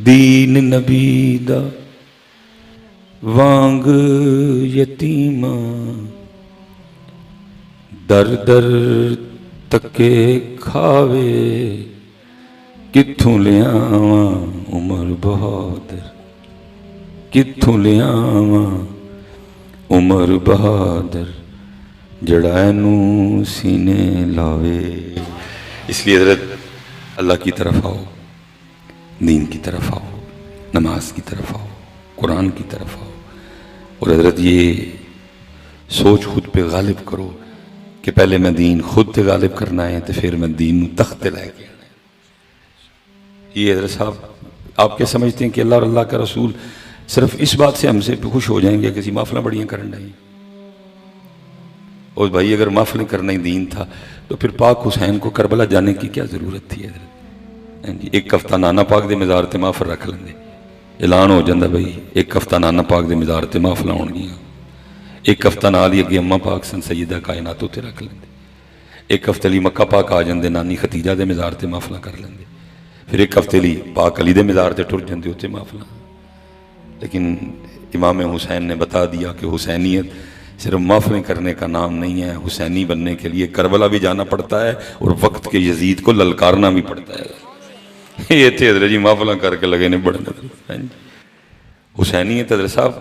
دین نبی دا وانگ یتیماں در در تکے کھاوے کتھوں لیاواں عمر بہادر کتھوں لیاواں عمر بہادر جڑا اینوں سینے لاوے۔ اس لیے حضرت اللہ کی طرف آؤ، دین کی طرف آؤ، نماز کی طرف آؤ، قرآن کی طرف آؤ، اور حضرت یہ سوچ خود پہ غالب کرو کہ پہلے میں دین خود پہ غالب کرنا ہے تو پھر میں دین تخت لے کے آنا ہے۔ یہ حضرت صاحب آپ کیا سمجھتے ہیں کہ اللہ اور اللہ کا رسول صرف اس بات سے ہم سے خوش ہو جائیں گے کسی محفلیں بڑیاں کرنا ہی؟ اور بھائی اگر محفلیں کرنا ہی دین تھا تو پھر پاک حسین کو کربلا جانے کی کیا ضرورت تھی حضرت؟ ایک ہفتہ نانا پاک دے مزار تے محفل رکھ لیں گے، اعلان ہو جاندہ بھائی ایک ہفتہ نانا پاک دے مزار تے محفل ہون گیاں، ایک ہفتہ نال ہی اگے اماں پاک سن سیدہ کائنات تے رکھ لیں گے، ایک ہفتے لی مکہ پاک آ جاندے نانی ختیجہ دے مزار تے محفل کر لیں گے، پھر ایک ہفتے لی پاک علی دے مزار تے ٹر جاندے ہوتے محفل۔ لیکن امام حسین نے بتا دیا کہ حسینیت صرف محفلیں کرنے کا نام نہیں ہے، حسینی بننے کے لیے کربلا بھی جانا پڑتا ہے اور وقت کے یزید کو للکارنا بھی پڑتا ہے۔ یہ تھے حضرت جی محفلیں کر کے لگے نے بڑھنے۔ حسینیت حضرت صاحب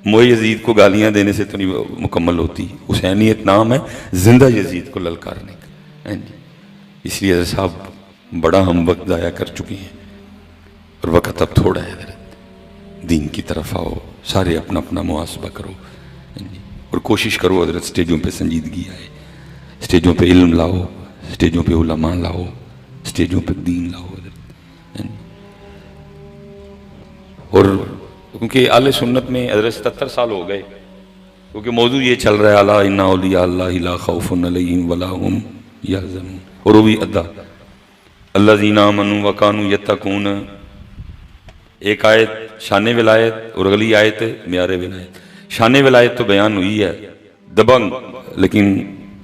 موئے یزید کو گالیاں دینے سے تو نہیں مکمل ہوتی، حسینیت نام ہے زندہ یزید کو للکارنے کا۔ اس لیے حضرت صاحب بڑا ہم وقت ضائع کر چکے ہیں اور وقت اب تھوڑا ہے حضرت، دین کی طرف آؤ، سارے اپنا اپنا محاسبہ کرو اور کوشش کرو حضرت سٹیجوں پہ سنجیدگی آئے، سٹیجوں پہ علم لاؤ، سٹیجوں پہ علماء لاؤ، سٹیجوں پہ دین لاؤ حضرت۔ اور کیونکہ اہل سنت میں حضرت 77 سال ہو گئے، کیونکہ موضوع یہ چل رہا ہے الا ان اولیاء اللہ لا خوف علیہم ولا هم یحزنون، اور وہ بھی ادا الذین آمنوا وکانوا یتقون۔ ایک آیت شان ولایت اور اگلی آیت معیار ولایت۔ شان ولایت تو بیان ہوئی ہے دبنگ، لیکن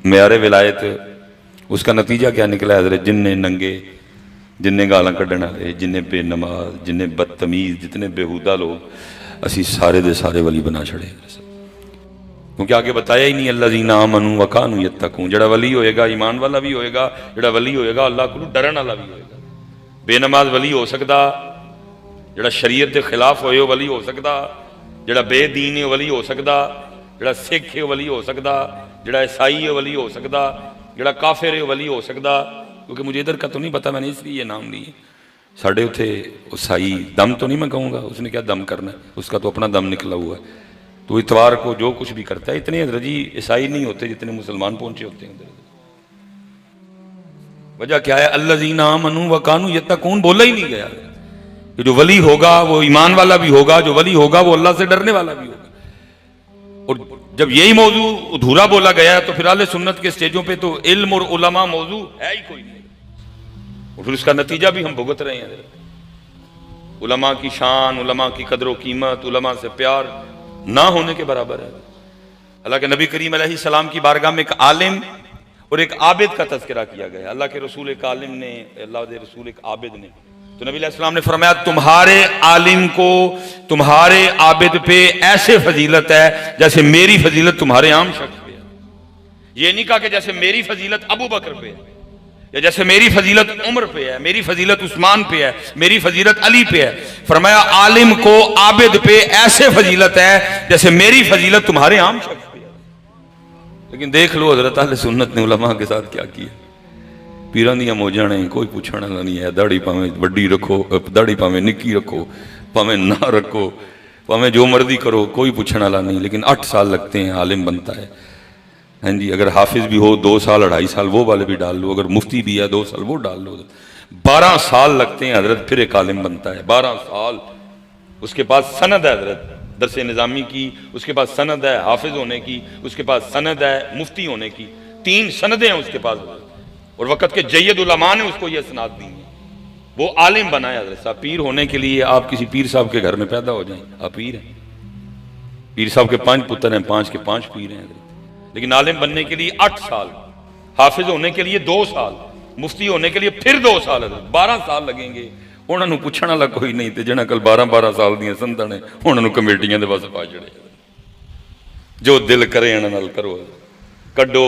معیار ولایت اس کا نتیجہ کیا نکلا ہے حضرت؟ جن نے ننگے، جن نے گالاں کڈن والے، جن نے بے نماز، جن نے بدتمیز، جتنے بےہودہ لوگ اسی سارے دے سارے ولی بنا چھڑے، کیونکہ آگے بتایا ہی نہیں الذین آمنوا وکانوا یتقون۔ جڑا ولی ہوئے گا ایمان والا بھی ہوئے گا، جڑا ولی ہوئے گا اللہ کو ڈرن والا بھی ہوئے گا۔ بے نماز ولی ہو سکتا، جڑا شریعت دے خلاف ہوئے ولی ہو سکتا، جڑا بے دین ہے ولی ہو سکتا، جڑا سکھ ہے ولی ہو سکتا، جڑا عیسائی ہے ولی ہو سکتا، جڑا کافر ہے ولی ہو سکتا۔ کیونکہ مجھے ادھر کا تو نہیں پتا، میں نے اس لیے یہ نام لیے۔ ساڑھے اتھے عیسائی دم تو نہیں میں کہوں گا، اس نے کیا دم کرنا ہے، اس کا تو اپنا دم نکلا ہوا ہے، تو اتوار کو جو کچھ بھی کرتا ہے۔ اتنے حضرت جی عیسائی نہیں ہوتے جتنے مسلمان پہنچے ہوتے ہیں۔ وجہ کیا ہے؟ الذین آمنوا وکانوا یتقون بولا ہی نہیں گیا کہ جو ولی ہوگا وہ ایمان والا بھی ہوگا، جو ولی ہوگا وہ اللہ سے ڈرنے والا بھی ہوگا۔ اور جب یہی موضوع ادھورا بولا گیا ہے تو پھر اہل سنت کے سٹیجوں پہ تو علم اور علماء موضوع ہے ہی کوئی نہیں، اور پھر اس کا نتیجہ بھی ہم بھگت رہے ہیں۔ علماء کی شان، علماء کی قدر و قیمت، علماء سے پیار نہ ہونے کے برابر ہے۔ حالانکہ نبی کریم علیہ السلام کی بارگاہ میں ایک عالم اور ایک عابد کا تذکرہ کیا گیا ہے۔ اللہ کے رسول ایک عالم نے، اللہ کے رسول ایک عابد نے، تو نبی علیہ السلام نے فرمایا تمہارے عالم کو تمہارے عابد پہ ایسے فضیلت ہے جیسے میری فضیلت تمہارے عام شخص پہ ہے۔ یہ نہیں کہا کہ جیسے میری فضیلت ابو بکر پہ ہے، یا جیسے میری فضیلت عمر پہ ہے، میری فضیلت عثمان پہ ہے، میری فضیلت علی پہ ہے۔ فرمایا عالم کو عابد پہ ایسے فضیلت ہے جیسے میری فضیلت تمہارے عام شخص پہ ہے۔ لیکن دیکھ لو حضرت اہل سنت نے علماء کے ساتھ کیا کیا۔ پیران دیا موجاں نے کوئی پوچھنا نہیں ہے، داڑھی پاویں بڑی رکھو، داڑھی پاویں نکی رکھو، پاویں نہ رکھو، پاویں جو مرضی کرو، کوئی پوچھنا والا نہیں۔ لیکن 8 سال لگتے ہیں عالم بنتا ہے۔ ہاں جی، اگر حافظ بھی ہو 2 سال 2.5 سال وہ والے بھی ڈال لو، اگر مفتی بھی ہے 2 سال وہ ڈال لو، 12 سال لگتے ہیں حضرت پھر ایک عالم بنتا ہے۔ 12 سال اس کے پاس سند ہے حضرت درس نظامی کی، اس کے پاس سند ہے حافظ ہونے کی، اس کے پاس سند ہے مفتی ہونے کی، 3 سندیں ہیں اس کے پاس، اور وقت کے جید علماء نے اس کو یہ اسناد دی ہیں۔ وہ عالم بنا ہے حضرت صاحب۔ پیر ہونے کے لیے آپ کسی پیر صاحب کے گھر میں پیدا ہو جائیں، آپ پیر ہیں۔ پیر صاحب کے 5 پتر ہیں، 5 کے 5 پیر ہیں حضرت۔ لیکن عالم بننے کے لیے 8 سال، حافظ ہونے کے لیے 2 سال، مفتی ہونے کے لیے پھر 2 سال حضرت، 12 سال لگیں گے۔ ਉਹਨਾਂ ਨੂੰ ਪੁੱਛਣ ਵਾਲਾ ਕੋਈ ਨਹੀਂ, ਤੇ ਜਿਹਨਾਂ ਕੋਲ 12-12 ਸਾਲ ਦੀਆਂ ਸੰਧਾਂ ਨੇ ਉਹਨਾਂ ਨੂੰ ਕਮੇਟੀਆਂ ਦੇ ਬਸ ਪਾ ਛੜੇ। ਜੋ ਦਿਲ ਕਰੇ ਇਹਨਾਂ ਨਾਲ ਕਰੋ, ਕੱਢੋ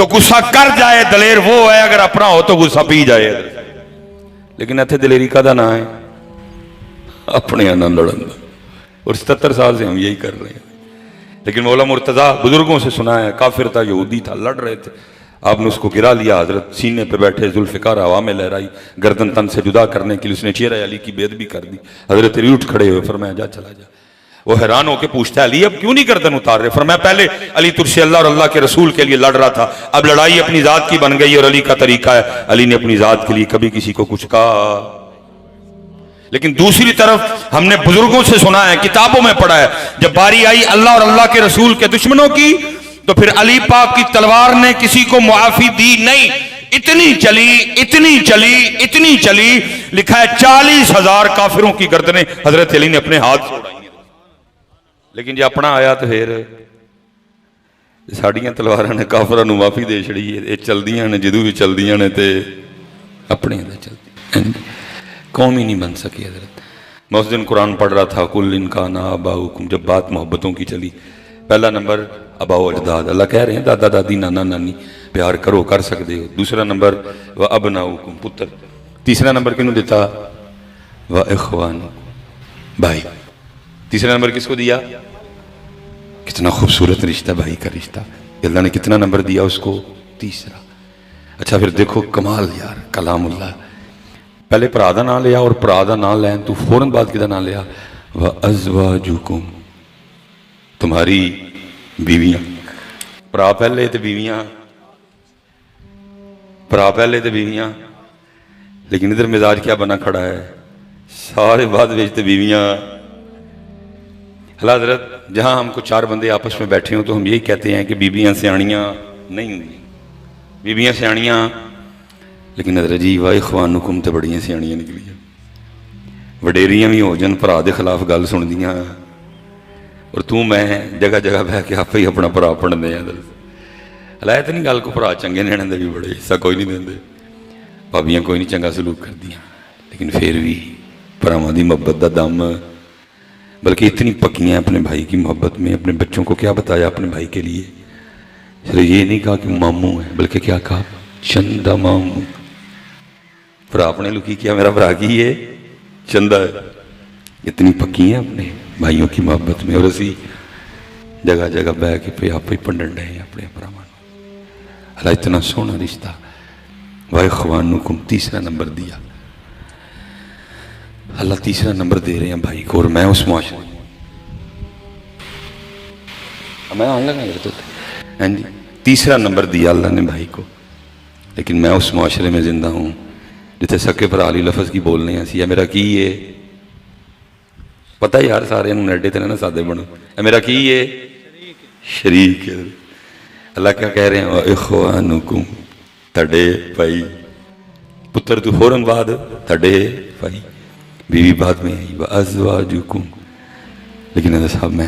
جو غصہ کر جائے دلیر وہ ہے اگر اپنا ہو تو غصہ پی جائے. لیکن اتنے دلیری کا نہ ہے اپنے نہ لڑن. اور 77 سال سے ہم یہی کر رہے ہیں. لیکن مولا مرتضیٰ بزرگوں سے سنا ہے کافر تھا یہودی تھا لڑ رہے تھے آپ نے اس کو گرا لیا. حضرت سینے پہ بیٹھے ذوالفقار ہوا میں لہرائی گردن تن سے جدا کرنے کے لیے اس نے چہرہ علی کی بید بھی کر دی. حضرت علی اٹھ کھڑے ہوئے فرمایا جا چلا جا. وہ حیران ہو کے پوچھتا ہے علی اب کیوں نہیں گردن اتار رہے؟ فرمایا پہلے علی تجھ سے اللہ اور اللہ کے رسول کے لیے لڑ رہا تھا اب لڑائی اپنی ذات کی بن گئی اور علی کا طریقہ ہے علی نے اپنی ذات کے لیے کبھی کسی کو کچھ کہا. لیکن دوسری طرف ہم نے بزرگوں سے سنا ہے کتابوں میں پڑھا ہے جب باری آئی اللہ اور اللہ کے رسول کے دشمنوں کی تو پھر علی پاک کی تلوار نے کسی کو معافی دی نہیں. اتنی چلی لکھا ہے 40,000 کافروں کی گردنیں حضرت علی نے اپنے ہاتھ سے اڑائی. لیکن جب اپنا آیا تو پھر ساڑیاں تلواراں نے کافراں نوں معافی دے چھڑی ہے چلدیاں نے جدوں بھی چلدیاں نے تے اپنے دے چلدی قوم ہی نہیں بن سکی. حضرت میں اس دن قرآن پڑھ رہا تھا کل ان کا نا آباؤکم جب بات محبتوں کی چلی پہلا نمبر اباؤ اجداد اللہ کہہ رہے ہیں دادا دادی نانا نانی پیار کرو کر سکتے ہو. دوسرا نمبر و ابناؤکم پتر. تیسرا نمبر کنوں دیتا و اخوانکم بھائی. تیسرا نمبر کس کو دیا؟ کتنا خوبصورت رشتہ بھائی کا رشتہ. اللہ نے کتنا نمبر دیا اس کو؟ تیسرا. اچھا پھر دیکھو کمال یار کلام اللہ پہلے پرا دا نام لیا اور پرا دا نام لین تو فوراً بعد کدا نام لیا وَأَزْوَاجُكُمْ تمہاری بیویاں. پرا پہلے تے بیویاں لیکن ادھر مزاج کیا بنا کھڑا ہے سارے بعد بیچتے بیویاں. اللہ حضرت جہاں ہم کو 4 بندے آپس میں بیٹھے ہوں تو ہم یہی کہتے ہیں کہ بیویاں سیاڑیاں نہیں ہوں بیویاں سیاڑیاں لیکن حضرت جی واہ اخوانکم تے بڑیاں سیاڑیاں نکلی وڈیریاں بھی ہو جن پرا دے خلاف گل سن دیاں اور تو میں جگہ جگہ بہ کے آپ ہی اپنا پرا پڑھنے ہیں. اللہ تو نہیں گل کو پرا چنگے نینے دے بھی بڑے حصہ کوئی نہیں دیں بھابیاں کوئی نہیں چنگا سلوک کر دیاں لیکن پھر بھی پراواں دی محبت دا دم بلکہ اتنی پکیاں اپنے بھائی کی محبت میں. اپنے بچوں کو کیا بتایا اپنے بھائی کے لیے صرف یہ نہیں کہا کہ ماموں ہے بلکہ کیا کہا چندہ ماموں. پھر آپ نے لکی کیا میرا برا کی ہے چندہ ہے. اتنی پکی ہیں اپنے بھائیوں کی محبت میں اور اسی جگہ جگہ بہ کے پہ آپ ہی پنڈن رہے ہیں اپنے پرامان. اللہ اتنا سونا رشتہ وَإِخْوَانُكُمْ تیسرا نمبر دیا. اللہ تیسرا نمبر دے رہے ہیں بھائی کو اور میں اس معاشرے میں آن لگا جی تیسرا نمبر دیا اللہ نے بھائی کو. لیکن میں اس معاشرے میں زندہ ہوں جتے سکے پر علی لفظ کی بولنے ہیں یا میرا کی ہے پتہ یار سارے انہوں نیڈے تے نا سادے بنو میرا کی ہے شریک ہے. اللہ کیا کہہ رہے ہیں اخوانکم تڑے بھائی پتر تو فوراً بعد تڑے بھائی بیوی بعد میں آئی وَأَزْوَاجُكُمْ لیکن حضرت صاحب میں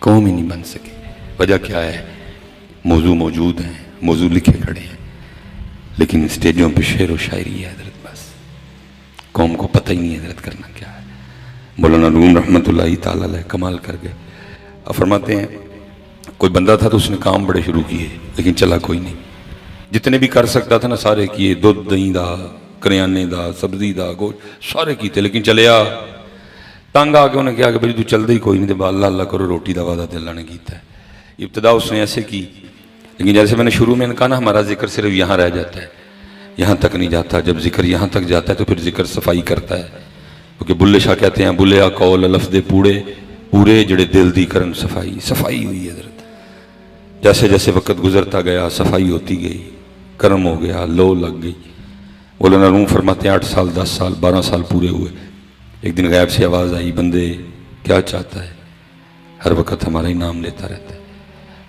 قوم ہی نہیں بن سکے. وجہ کیا ہے؟ موضوع موجود ہیں موضوع لکھے کھڑے ہیں لیکن اسٹیجوں پہ شعر و شاعری ہے حضرت بس قوم کو پتہ ہی نہیں حضرت کرنا کیا ہے. مولانا روم رحمۃ اللہ تعالیٰ علیہ کمال کر گئے. اب فرماتے ہیں کوئی بندہ تھا تو اس نے کام بڑے شروع کیے لیکن چلا کوئی نہیں. جتنے بھی کر سکتا تھا نا سارے کیے دودھ دہی دا کریانے دا سبزی دا گوشت سارے کیتے لیکن چلیا تنگ آ کے انہیں کہا کہ بھائی تو چل دے ہی کوئی نہیں تو اللہ اللہ کرو روٹی دا وعدہ تے اللہ نے کیتا ہے. ابتدا اس نے ایسے کی لیکن جیسے میں نے شروع میں کہا نا ہمارا ذکر صرف یہاں رہ جاتا ہے یہاں تک نہیں جاتا. جب ذکر یہاں تک جاتا ہے تو پھر ذکر صفائی کرتا ہے کیونکہ بلے شاہ کہتے ہیں بلیا قول لفظ پورے پورے جڑے دل دی کرن صفائی ہوئی حضرت. جیسے جیسے وقت گزرتا گیا صفائی ہوتی گئی کرم ہو گیا لو لگ گئی. مولانا روم فرماتے ہیں 8 سال 10 سال 12 سال پورے ہوئے. ایک دن غیب سے آواز آئی بندے کیا چاہتا ہے؟ ہر وقت ہمارا ہی نام لیتا رہتا ہے.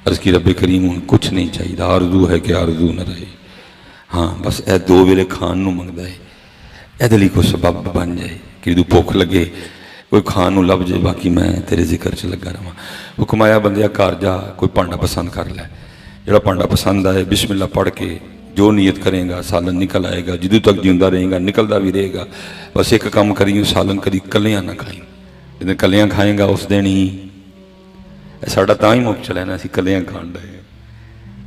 عرض کی رب کریم کچھ نہیں چاہیے آرزو ہے کہ آرزو نہ رہے. ہاں بس اے 2 ویلے کھان نو منگدا ہے اے دلی کو سبب بن جائے کہ دو بھوک لگے کوئی کھان نو لب جائے باقی میں تیرے ذکر چ لگا رہا. حکم آیا بندیا گھر جا کوئی پانڈا پسند کر لے جڑا پانڈا پسند آئے بسم اللہ پڑھ کے جو نیت کریں گا سالن نکل آئے گا جدوں تک جیوندا رہے گا نکلدا بھی رہے گا. بس ایک کام کریوں سالن کری کلیاں نہ کھائیں جدیں کلیاں کھائیں گا اس دن ہی ساڈا تاں ہی مک چلے نا اسی کلیاں کھان رہے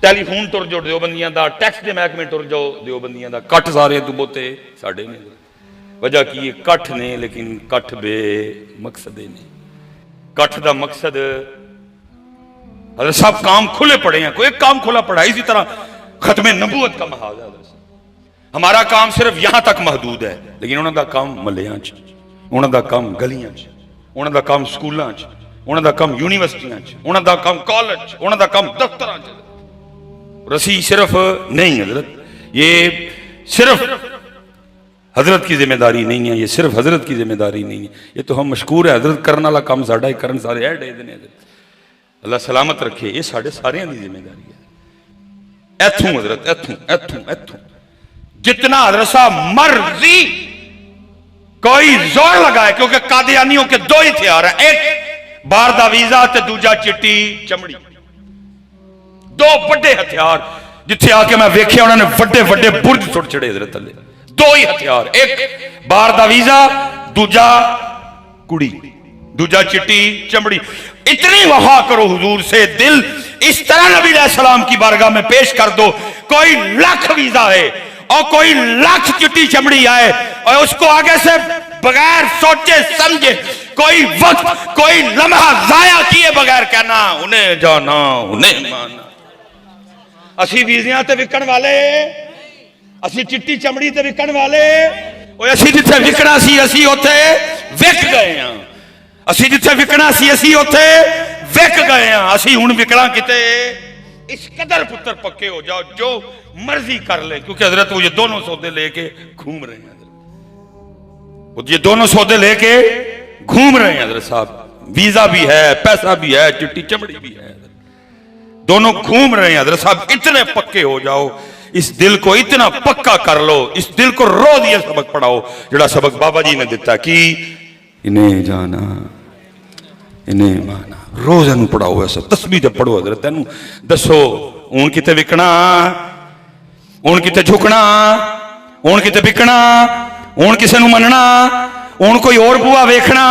ٹیلی فون تر جو دیوبندیاں دا، ٹیکس دے محکمے تر جو دیوبندیاں دا، کٹ سارے تو بوتے ساڑے نے، وجہ کی یہ کٹ نے لیکن کٹ بے مقصد نے، کٹ دا مقصد حضرت صاحب کام کھلے پڑے ہیں، کوئی ایک کام کھلا پڑا ہے، اسی طرح ختم نبوت کا محاذ ہے حضرت صاحب، ہمارا کام صرف یہاں تک محدود ہے، لیکن انہوں دا کام ملیاں چ، انہوں دا کام گلیاں چ، انہوں دا کام سکولاں چ، انہوں دا کام یونیورسٹیاں چ، انہوں دا کام کالج، انہوں دا کام دفتراں چ، رسی صرف نہیں حضرت، یہ صرف حضرت کی ذمہ داری نہیں ہے، یہ صرف حضرت کی ذمہ داری نہیں ہے، یہ تو ہم مشکور ہے حضرت کرنا والا کام ساڈا ہی کرن سارے ایڈ ہے دینے حضرت، اللہ سلامت رکھے، یہ ساڑھے سارے دی ذمہ داری ہے، ایتھوں حضرت ایتھوں جتنا حضرت صاحب مرضی کوئی زور لگائے، کیونکہ قادیانیوں کے دو ہی ہتھیار ہیں، ایک باہر دا ویزا تے دوجا چٹی چمڑی، دو بڑے ہتھیار جتھے آ کے میں ویکھیا انہوں نے بڑے بڑے برج سٹ چڑے حضرت اللہ، دو ہی ہتھیار، ایک باہر دا ویزا دوجا کڑی، دوجا چٹی چمڑی، اتنی وفا کرو حضور سے، دل اس طرح نبی علیہ السلام کی بارگاہ میں پیش کر دو، کوئی لاکھ ویزا ہے اور کوئی لاکھ چٹی چمڑی آئے اور اس کو آگے سے بغیر سوچے سمجھے کوئی وقت کوئی لمحہ ضائع کیے بغیر کہنا انہیں جانا انہیں مانا، اسی ویزیاں تے وکن والے، اسی چٹی چمڑی تے وکن والے، اسی جتھے وکنا سی اسی اوتھے وک گئے ہیں، اسی جتھے وکنا سی اسی اوتھے وک گئے ہیں، اسی ہن وکنا کتے اس قدر پتر پکے ہو جاؤ جو مرضی کر لے، کیونکہ حضرت وہ یہ دونوں سودے لے کے گھوم رہے ہیں، حضرت یہ دونوں سودے لے کے گھوم رہے ہیں حضرت صاحب، ویزا بھی ہے، پیسہ بھی ہے، چٹی چمڑی بھی ہے، دونوں گھوم رہے ہیں حضرت صاحب، اتنے پکے ہو جاؤ، اس دل کو اتنا پکا کر لو، اس دل کو روز یہ سبق پڑھاؤ جڑا سبق بابا جی نے دیتا کہ انہیں جانا انہیں مانا، روز انہوں پڑھاؤ ایسا، تسبیح جب پڑھو حضرت انہوں دسو اون کتے وکنا، اون کتے جھکنا، اون کتے بکنا، اون کسے نو مننا، اون کوئی اور بوا ویکھنا،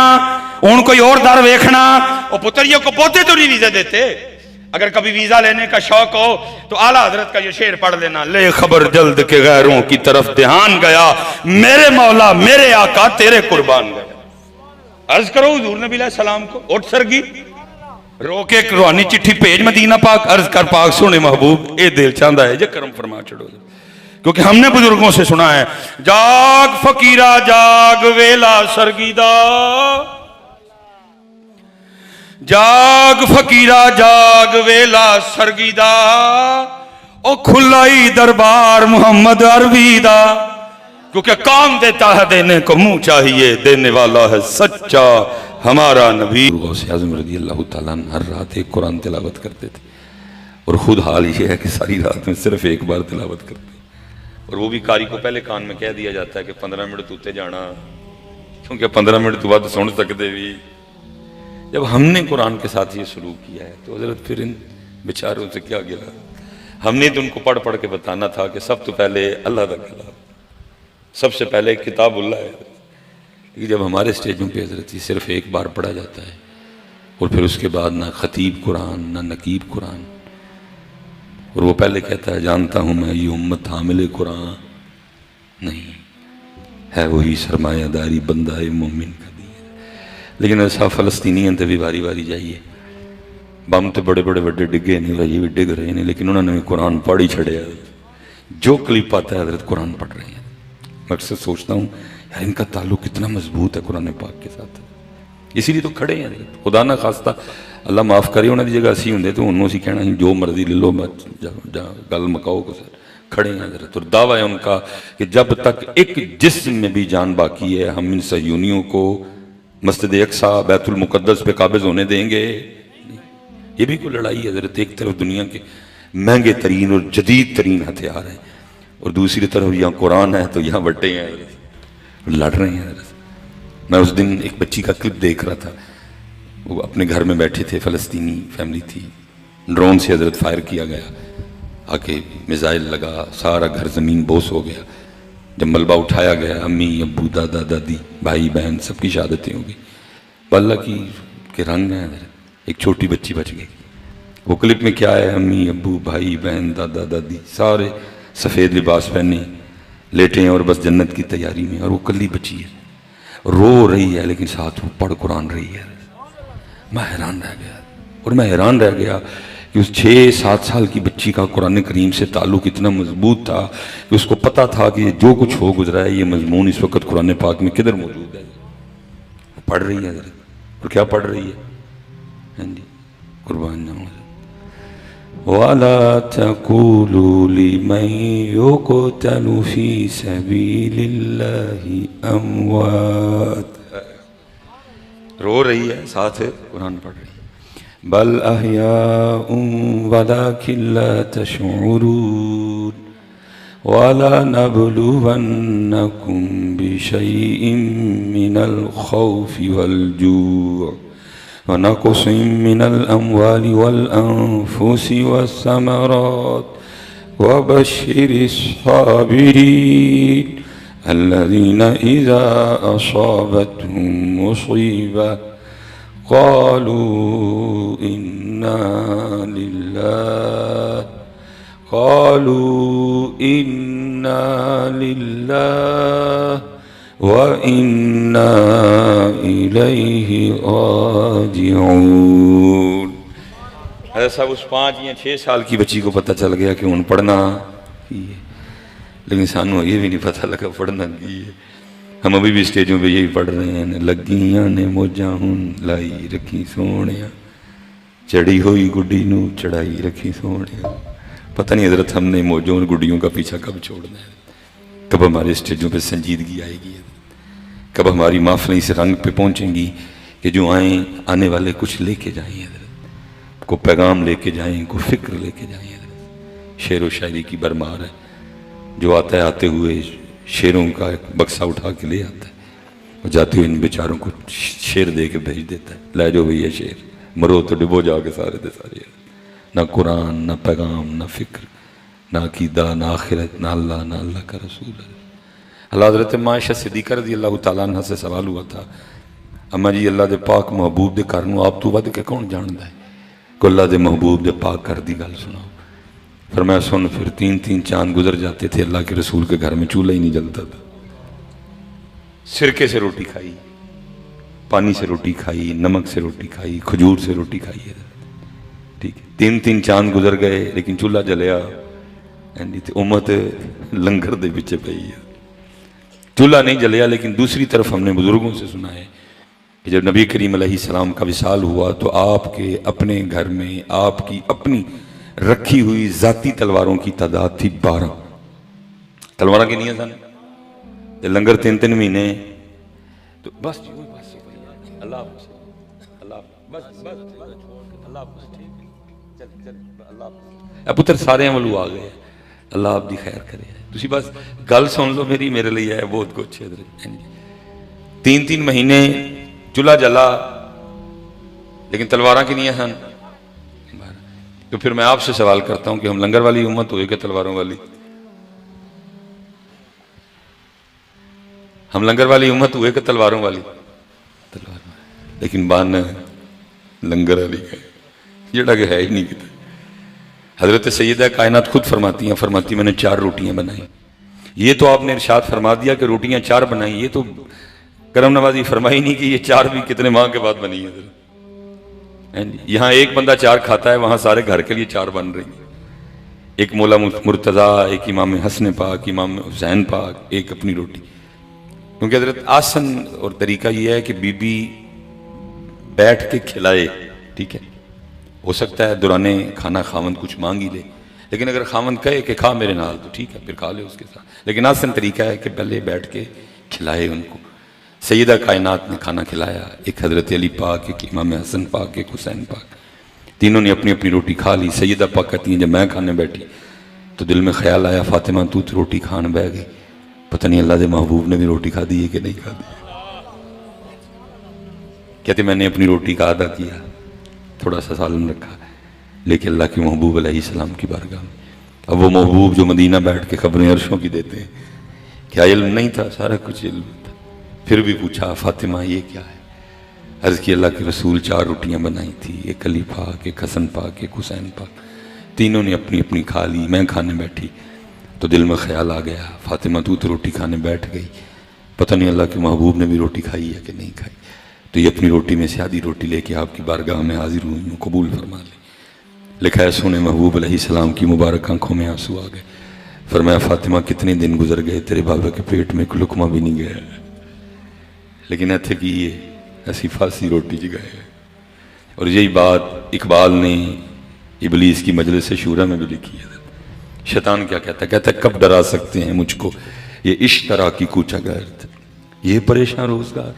اون کوئی اور در ویکھنا، اور پتریوں کو پوتے تو نہیں ویزا دیتے، اگر کبھی ویزا لینے کا شوق ہو تو اعلیٰ حضرت کا یہ شعر پڑھ لینا، لے خبر جلد کے غیروں کی طرف دھیان گیا، میرے مولا میرے آقا تیرے قربان گیا، عرض کرو حضور نبی علیہ السلام کو، اٹھ سرگی رو کے ایک روحانی چٹھی بھیج مدینہ پاک، عرض کر پاک سونے محبوب اے دل چاندہ ہے جے کرم فرما چھڑو، کیونکہ ہم نے بزرگوں سے سنا ہے، جاگ فقیرہ جاگ ویلا سرگیدہ، جاگ فقیرہ جاگ ویلا سرگیدہ، او کھلائی دربار محمد عربی دا، کیونکہ کام دیتا ہے دینے کو منہ چاہیے، دینے والا ہے سچا ہمارا نبی۔ غوث اعظم رضی اللہ تعالیٰ عنہ ہر رات ایک قرآن تلاوت کرتے تھے، اور خود حال یہ ہے کہ ساری رات میں صرف ایک بار تلاوت کرتے ہیں، اور وہ بھی قاری کو پہلے کان میں کہہ دیا جاتا ہے کہ 15 منٹ توتے جانا، کیونکہ 15 منٹ تو بعد سن سکتے بھی۔ جب ہم نے قرآن کے ساتھ یہ سلوک کیا ہے تو حضرت پھر ان بیچاروں سے کیا گلا، ہم نے تو ان کو پڑھ پڑھ کے بتانا تھا کہ سب تو پہلے اللہ کا کلام، سب سے پہلے کتاب اللہ ہے، لیکن جب ہمارے سٹیجوں پہ حضرت یہ صرف ایک بار پڑھا جاتا ہے، اور پھر اس کے بعد نہ خطیب قرآن نہ نقیب قرآن، اور وہ پہلے کہتا ہے جانتا ہوں میں یہ امت حامل قرآن نہیں ہے، وہی سرمایہ داری بندہ مومن کا دی ہے، لیکن ایسا فلسطینیاں تے بھی باری باری جائیے، بم تے بڑے بڑے بڑے ڈگے نہیں بھائی بھی ڈگ رہے ہیں، لیکن انہوں نے قرآن پڑھ ہی چھڑے، جو کلپ آتا ہے حضرت قرآن پڑھ رہے ہیں۔ میں اکثر سوچتا ہوں یار ان کا تعلق کتنا مضبوط ہے قرآن پاک کے ساتھ، اسی لیے تو کھڑے ہیں حضرت، خدا نہ خواستہ اللہ معاف کرے انہوں نے جگہ اسی ہوں تو انہوں سے کہنا ہی جو مرضی لے لو گل مکاؤ کو سر، کھڑے ہیں حضرت، اور دعویٰ ہے ان کا کہ جب تک ایک جسم میں بھی جان باقی ہے ہم ان صہیونیوں کو مسجد اقصیٰ بیت المقدس پہ قابض ہونے دیں گے، یہ بھی کوئی لڑائی ہے حضرت، ایک طرف دنیا کے مہنگے ترین اور جدید ترین ہتھیار ہیں، اور دوسری طرف یہاں قرآن ہے تو یہاں بٹے ہیں حضرت، لڑ رہے ہیں حضرت۔ میں اس دن ایک بچی کا کلپ دیکھ رہا تھا، وہ اپنے گھر میں بیٹھے تھے، فلسطینی فیملی تھی، ڈرون سے حضرت فائر کیا گیا، آ کے میزائل لگا، سارا گھر زمین بوس ہو گیا، جب ملبہ اٹھایا گیا امی ابو دادا دادی بھائی بہن سب کی شہادتیں ہو گئی، اللہ کی کے رنگ ہیں حضرت، ایک چھوٹی بچی بچ گئی، وہ کلپ میں کیا ہے، امی ابو بھائی بہن دادا دادی سارے سفید لباس پہنے لیٹے ہیں اور بس جنت کی تیاری میں، اور وہ کلی بچی ہے رو رہی ہے لیکن ساتھ وہ پڑھ قرآن رہی ہے۔ میں حیران رہ گیا، اور میں حیران رہ گیا کہ اس 6-7 سال کی بچی کا قرآن کریم سے تعلق اتنا مضبوط تھا کہ اس کو پتہ تھا کہ یہ جو کچھ ہو گزرا ہے یہ مضمون اس وقت قرآن پاک میں کدھر موجود ہے۔ وہ پڑھ رہی ہے اور کیا پڑھ رہی ہے؟ ہاں جی، قربان جاؤں۔ وَلَا تَقُولُوا لِمَن يُقْتَلُ فِي سَبِيلِ اللَّهِ أَمْوَاتٌ، رو رہی ہے ساتھ قرآن پڑھ رہی ہے۔ بل احیاء ولکن لا تشعرون وَلَنَبْلُوَنَّكُمْ بِشَيْءٍ مِّنَ الْخَوْفِ وَالْجُوعِ وَنَقْصٍ مِّنَ الْأَمْوَالِ وَالْأَنفُسِ وَالثَّمَرَاتِ وَبَشِّرِ الصَّابِرِينَ الَّذِينَ إِذَا أَصَابَتْهُم مُّصِيبَةٌ قالوا إنا لله وإنا إليه راجعون۔ حضرت صاحب اس 5 یا 6 سال کی بچی کو پتہ چل گیا کہ ان پڑھنا کی ہے، لیکن سانوں یہ بھی نہیں پتہ لگا پڑھنا کی ہے۔ ہم ابھی بھی اسٹیجوں پہ یہی پڑھ رہے ہیں، لگیاں نے موجاں ہن لائی رکھی سونیا، چڑھی ہوئی گڈی نو چڑھائی رکھی سونیا۔ پتہ نہیں حضرت ہم نے موجوں اور گڈیوں کا پیچھا کب چھوڑنا ہے، کب ہمارے اسٹیجوں پہ سنجیدگی آئے گی، کب ہماری محفلیں اس رنگ پہ پہنچیں گی کہ جو آئیں آنے والے کچھ لے کے جائیں حضرت، کو پیغام لے کے جائیں، کو فکر لے کے جائیں حضرت۔ شعر و شاعری کی برمار ہے، جو آتا ہے آتے ہوئے شعروں کا ایک بکسہ اٹھا کے لے آتا ہے اور جاتے ہوئے ان بیچاروں کو شعر دے کے بھیج دیتا ہے، لے جو بھئی یہ شعر، مرو تو ڈبو جا کے سارے دے سارے۔ نہ قرآن، نہ پیغام، نہ فکر، نہ عقیدہ، نہ آخرت، نہ اللہ کا رسول ہے۔ اللہ حضرت عائشہ صدیقہ رضی اللہ تعالیٰ عنہ سے سوال ہوا تھا، اما جی اللہ دے پاک محبوب دے کارنوں آپ تو ود کے کون جاندا ہے، کہ اللہ دے محبوب دے پاک کر دی گل سناؤ۔ فرمایا سن، پھر 3 چاند گزر جاتے تھے اللہ کے رسول کے گھر میں چولہا ہی نہیں جلتا تھا۔ سرکے سے روٹی کھائی، پانی سے روٹی کھائی، نمک سے روٹی کھائی، کھجور سے روٹی کھائی ہے، ٹھیک ہے۔ 3 چاند گزر گئے لیکن چولہا جلیا، امت لنگر دے پیچھے پئی ہے۔ چولہا نہیں جلیا، لیکن دوسری طرف ہم نے بزرگوں سے سنا ہے کہ جب نبی کریم علیہ السلام کا وصال ہوا تو آپ کے اپنے گھر میں آپ کی اپنی رکھی ہوئی ذاتی تلواروں کی تعداد تھی 12 تلواریں کی نہیں سن، لنگر 3 مہینے تو بس اللہ پتر سارے والوں آ گئے، اللہ آپ دی خیر کرے۔ تسی بس گل سن لو میری، میرے لیے ہے بہت کچھ ہے۔ 3 مہینے چولہا جلا لیکن تلواراں کی نہیں سن۔ تو پھر میں آپ سے سوال کرتا ہوں کہ ہم لنگر والی امت ہوئے کہ تلواروں والی؟ ہم لنگر والی امت ہوئے کہ تلواروں والی؟ تلوار، لیکن بان لنگر والی ہے جڑا کہ ہے ہی نہیں کتے۔ حضرت سیدہ کائنات خود فرماتی میں نے 4 روٹیاں بنائیں۔ یہ تو آپ نے ارشاد فرما دیا کہ روٹیاں 4 بنائیں، یہ تو کرم نوازی فرمائی نہیں کہ یہ 4 بھی کتنے ماہ کے بعد بنی ہیں۔ یہاں ایک بندہ 4 کھاتا ہے، وہاں سارے گھر کے لیے 4 بن رہی ہیں، ایک مولا مرتضیٰ، ایک امام حسن پاک، امام حسین پاک، ایک اپنی روٹی۔ کیونکہ حضرت آسن اور طریقہ یہ ہے کہ بی بی بیٹھ کے کھلائے، ٹھیک ہے۔ ہو سکتا ہے دورانِ کھانا خاوند کچھ مانگ ہی لے، لیکن اگر خاوند کہے کہ کھا میرے نال تو ٹھیک ہے، پھر کھا لے اس کے ساتھ، لیکن آسن طریقہ ہے کہ پہلے بیٹھ کے کھلائے ان کو۔ سیدہ کائنات نے کھانا کھلایا، ایک حضرت علی پاک، ایک امام حسن پاک، ایک حسین پاک، تینوں نے اپنی اپنی روٹی کھا لی۔ سیدہ پاک کہتی ہیں جب میں کھانے بیٹھی تو دل میں خیال آیا فاطمہ تو روٹی کھان بہ گئی، پتہ نہیں اللہ دے محبوب نے بھی روٹی کھا دی ہے کہ نہیں کھا دی۔ کہتے میں نے اپنی روٹی کا آدھا کیا، تھوڑا سا سالن رکھا، لیکن اللہ کے محبوب علیہ السلام کی بارگاہ میں، اب وہ محبوب جو مدینہ بیٹھ کے خبریں عرشوں کی دیتے ہیں، کیا علم نہیں تھا؟ سارا کچھ علم تھا۔ پھر بھی پوچھا فاطمہ یہ کیا ہے؟ عرض کی اللہ کے رسول 4 روٹیاں بنائی تھی، ایک علی پاک، ایک حسن پاک، ایک حسین پاک، تینوں نے اپنی اپنی کھا لی، میں کھانے بیٹھی تو دل میں خیال آ گیا فاطمہ تو روٹی کھانے بیٹھ گئی، پتہ نہیں اللہ کے محبوب نے بھی روٹی کھائی ہے کہ نہیں کھائی، تو یہ اپنی روٹی میں سے آدھی روٹی لے کے آپ کی بارگاہ میں حاضر ہوئی ہوں، قبول فرما لیں۔ لکھا ہے سونے محبوب علیہ السلام کی مبارک آنکھوں میں آنسو آ گئے، فرمایا فاطمہ کتنے دن گزر گئے تیرے بابا کے پیٹ میں کوئی لقمہ بھی نہیں گیا، لیکن ایتھے کی یہ ایسی فاسی روٹی جگائے۔ اور یہی بات اقبال نے ابلیس کی مجلس شورا میں بھی لکھی ہے۔ شیطان کیا کہتا ہے؟ کہتا ہے کب ڈرا سکتے ہیں مجھ کو یہ اشترا کی کوچہ گرد، یہ پریشان روزگار،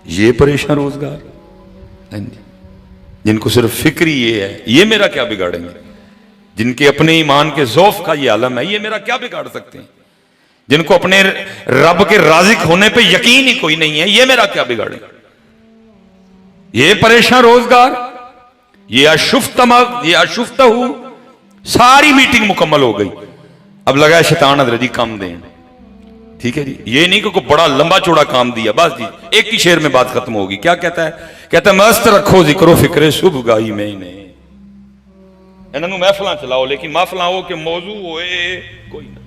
یہ پریشان روزگار، جن کو صرف فکری یہ ہے یہ میرا کیا بگاڑیں گے، جن کے اپنے ایمان کے ذوف کا یہ عالم ہے یہ میرا کیا بگاڑ سکتے ہیں، جن کو اپنے رب کے رازق ہونے پہ یقین ہی کوئی نہیں ہے یہ میرا کیا بگاڑیں گے، یہ پریشان روزگار، یہ اشفتہ ہوں۔ ساری میٹنگ مکمل ہو گئی، اب لگا ہے شیطان حضرت جی کام دیں، ٹھیک ہے جی، یہ نہیں کہ کوئی بڑا لمبا چوڑا کام دیا، بس جی ایک ہی شعر میں بات ختم ہوگی۔ کیا کہتا ہے؟ کہتا ہے مست رکھو ذکر و فکر صبح گائی میں انہیں، انہوں محفلاں چلاؤ لیکن محفلاں ہو کہ موضوع ہوئے کوئی نہ،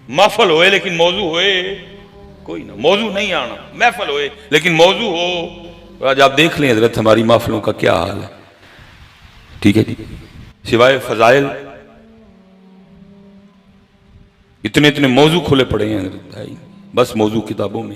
محفل ہوئے لیکن موضوع ہوئے کوئی نہ، موضوع نہیں آنا، محفل ہوئے لیکن موضوع ہو۔ آج آپ دیکھ لیں حضرت ہماری محفلوں کا کیا حال ہے، ٹھیک ہے جی، سوائے فضائل اتنے موضوع کھلے پڑے ہیں حضرت، بس موضوع کتابوں میں